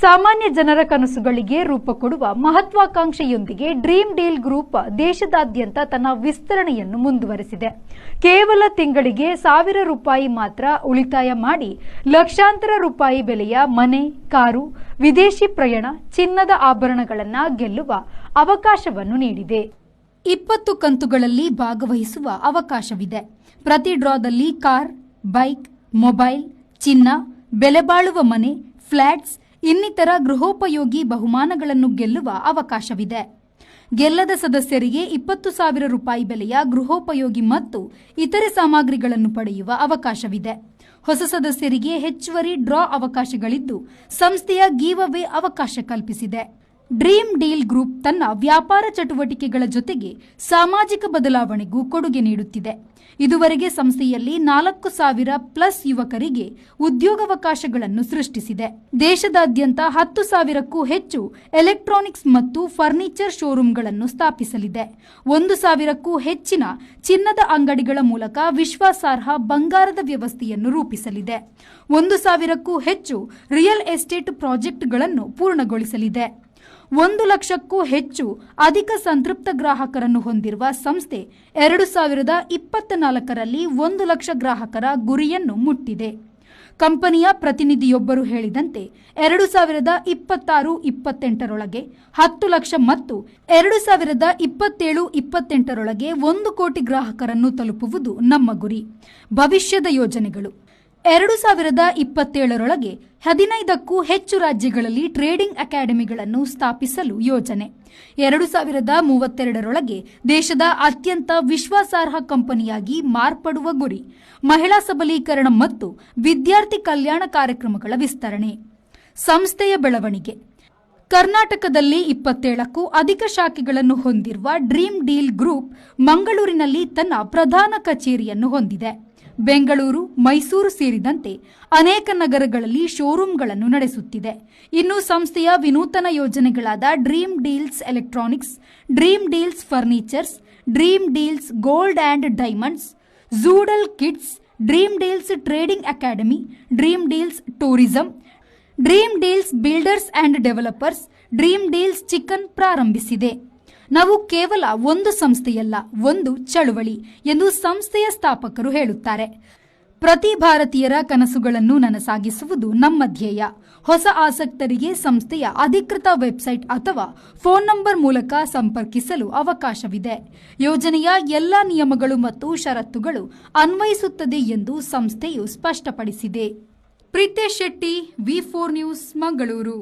ಸಾಮಾನ್ಯ ಜನರ ಕನಸುಗಳಿಗೆ ರೂಪ ಕೊಡುವ ಮಹತ್ವಾಕಾಂಕ್ಷೆಯೊಂದಿಗೆ ಡ್ರೀಮ್ ಡೀಲ್ ಗ್ರೂಪ್ ದೇಶದಾದ್ಯಂತ ತನ್ನ ವಿಸ್ತರಣೆಯನ್ನು ಮುಂದುವರೆಸಿದೆ. ಕೇವಲ ತಿಂಗಳಿಗೆ ₹1,000 ಮಾತ್ರ ಉಳಿತಾಯ ಮಾಡಿ ಲಕ್ಷಾಂತರ ರೂಪಾಯಿ ಬೆಲೆಯ ಮನೆ, ಕಾರು, ವಿದೇಶಿ ಪ್ರಯಾಣ, ಚಿನ್ನದ ಆಭರಣಗಳನ್ನು ಗೆಲ್ಲುವ ಅವಕಾಶವನ್ನು ನೀಡಿದೆ. 20 ಕಂತುಗಳಲ್ಲಿ ಭಾಗವಹಿಸುವ ಅವಕಾಶವಿದೆ. ಪ್ರತಿ ಡ್ರಾದಲ್ಲಿ ಕಾರ್, ಬೈಕ್, ಮೊಬೈಲ್, ಚಿನ್ನ, ಬೆಲೆಬಾಳುವ ಮನೆ, ಫ್ಲಾಟ್ಸ್, ಇನ್ನಿತರ ಗೃಹೋಪಯೋಗಿ ಬಹುಮಾನಗಳನ್ನು ಗೆಲ್ಲುವ ಅವಕಾಶವಿದೆ. ಗೆಲ್ಲದ ಸದಸ್ಯರಿಗೆ ₹20,000 ಬೆಲೆಯ ಗೃಹೋಪಯೋಗಿ ಮತ್ತು ಇತರೆ ಸಾಮಗ್ರಿಗಳನ್ನು ಪಡೆಯುವ ಅವಕಾಶವಿದೆ. ಹೊಸ ಸದಸ್ಯರಿಗೆ ಹೆಚ್ಚುವರಿ ಡ್ರಾ ಅವಕಾಶಗಳಿದ್ದು, ಸಂಸ್ಥೆಯ ಗಿವ್ ಅವೇ ಅವಕಾಶ ಕಲ್ಪಿಸಿದೆ. ಡ್ರೀಮ್ ಡೀಲ್ ಗ್ರೂಪ್ ತನ್ನ ವ್ಯಾಪಾರ ಚಟುವಟಿಕೆಗಳ ಜೊತೆಗೆ ಸಾಮಾಜಿಕ ಬದಲಾವಣೆಗೂ ಕೊಡುಗೆ ನೀಡುತ್ತಿದೆ. ಇದುವರೆಗೆ ಸಂಸ್ಥೆಯಲ್ಲಿ 4,000+ ಯುವಕರಿಗೆ ಉದ್ಯೋಗಾವಕಾಶಗಳನ್ನು ಸೃಷ್ಟಿಸಿದೆ. ದೇಶದಾದ್ಯಂತ 10,000ಕ್ಕೂ ಹೆಚ್ಚು ಎಲೆಕ್ಟ್ರಾನಿಕ್ಸ್ ಮತ್ತು ಫರ್ನಿಚರ್ ಶೋರೂಮ್ಗಳನ್ನು ಸ್ಥಾಪಿಸಲಿದೆ. 1,000ಕ್ಕೂ ಹೆಚ್ಚಿನ ಚಿನ್ನದ ಅಂಗಡಿಗಳ ಮೂಲಕ ವಿಶ್ವಾಸಾರ್ಹ ಬಂಗಾರದ ವ್ಯವಸ್ಥೆಯನ್ನು ರೂಪಿಸಲಿದೆ. 1,000ಕ್ಕೂ ಹೆಚ್ಚು ರಿಯಲ್ ಎಸ್ಟೇಟ್ ಪ್ರಾಜೆಕ್ಟ್ಗಳನ್ನು ಪೂರ್ಣಗೊಳಿಸಲಿದೆ. 1 ಲಕ್ಷಕ್ಕೂ ಹೆಚ್ಚು ಅಧಿಕ ಸಂತೃಪ್ತ ಗ್ರಾಹಕರನ್ನು ಹೊಂದಿರುವ ಸಂಸ್ಥೆ 2024ರಲ್ಲಿ 1 ಲಕ್ಷ ಗ್ರಾಹಕರ ಗುರಿಯನ್ನು ಮುಟ್ಟಿದೆ. ಕಂಪನಿಯ ಪ್ರತಿನಿಧಿಯೊಬ್ಬರು ಹೇಳಿದಂತೆ 2026-28ರೊಳಗೆ 10 ಲಕ್ಷ ಮತ್ತು 2027-28ರೊಳಗೆ 1 ಕೋಟಿ ಗ್ರಾಹಕರನ್ನು ತಲುಪುವುದು ನಮ್ಮ ಗುರಿ. ಭವಿಷ್ಯದ ಯೋಜನೆಗಳು: 2027ರೊಳಗೆ 15ಕ್ಕೂ ಹೆಚ್ಚು ರಾಜ್ಯಗಳಲ್ಲಿ ಟ್ರೇಡಿಂಗ್ ಅಕಾಡೆಮಿಗಳನ್ನು ಸ್ಥಾಪಿಸಲು ಯೋಜನೆ. 2032ರೊಳಗೆ ದೇಶದ ಅತ್ಯಂತ ವಿಶ್ವಾಸಾರ್ಹ ಕಂಪನಿಯಾಗಿ ಮಾರ್ಪಡುವ ಗುರಿ. ಮಹಿಳಾ ಸಬಲೀಕರಣ ಮತ್ತು ವಿದ್ಯಾರ್ಥಿ ಕಲ್ಯಾಣ ಕಾರ್ಯಕ್ರಮಗಳ ವಿಸ್ತರಣೆ. ಸಂಸ್ಥೆಯ ಬೆಳವಣಿಗೆ: ಕರ್ನಾಟಕದಲ್ಲಿ 27ಕ್ಕೂ ಅಧಿಕ ಶಾಖೆಗಳನ್ನು ಹೊಂದಿರುವ ಡ್ರೀಮ್ ಡೀಲ್ ಗ್ರೂಪ್ ಮಂಗಳೂರಿನಲ್ಲಿ ತನ್ನ ಪ್ರಧಾನ ಕಚೇರಿಯನ್ನು ಹೊಂದಿದೆ. ಬೆಂಗಳೂರು, ಮೈಸೂರು ಸೇರಿದಂತೆ ಅನೇಕ ನಗರಗಳಲ್ಲಿ ಶೋರೂಮ್ಗಳನ್ನು ನಡೆಸುತ್ತಿದೆ. ಇನ್ನು ಸಂಸ್ಥೆಯ ವಿನೂತನ ಯೋಜನೆಗಳಾದ dream deals electronics, dream deals furnitures, dream deals gold and diamonds, Zoodle kids, dream deals trading academy, dream deals tourism, dream deals builders and developers, dream deals chicken ಪ್ರಾರಂಭಿಸಿದೆ. ನಾವು ಕೇವಲ ಒಂದು ಸಂಸ್ಥೆಯಲ್ಲ, ಒಂದು ಚಳುವಳಿ ಎಂದು ಸಂಸ್ಥೆಯ ಸ್ಥಾಪಕರು ಹೇಳುತ್ತಾರೆ. ಪ್ರತಿ ಭಾರತೀಯರ ಕನಸುಗಳನ್ನು ನನಸಾಗಿಸುವುದು ನಮ್ಮ ಧ್ಯೇಯ. ಹೊಸ ಆಸಕ್ತರಿಗೆ ಸಂಸ್ಥೆಯ ಅಧಿಕೃತ ವೆಬ್ಸೈಟ್ ಅಥವಾ ಫೋನ್ ನಂಬರ್ ಮೂಲಕ ಸಂಪರ್ಕಿಸಲು ಅವಕಾಶವಿದೆ. ಯೋಜನೆಯ ಎಲ್ಲ ನಿಯಮಗಳು ಮತ್ತು ಷರತ್ತುಗಳು ಅನ್ವಯಿಸುತ್ತದೆ ಎಂದು ಸಂಸ್ಥೆಯು ಸ್ಪಷ್ಟಪಡಿಸಿದೆ. ಪ್ರೀತೇಶ್ ಶೆಟ್ಟಿ, ವಿ4 ನ್ಯೂಸ್, ಮಂಗಳೂರು.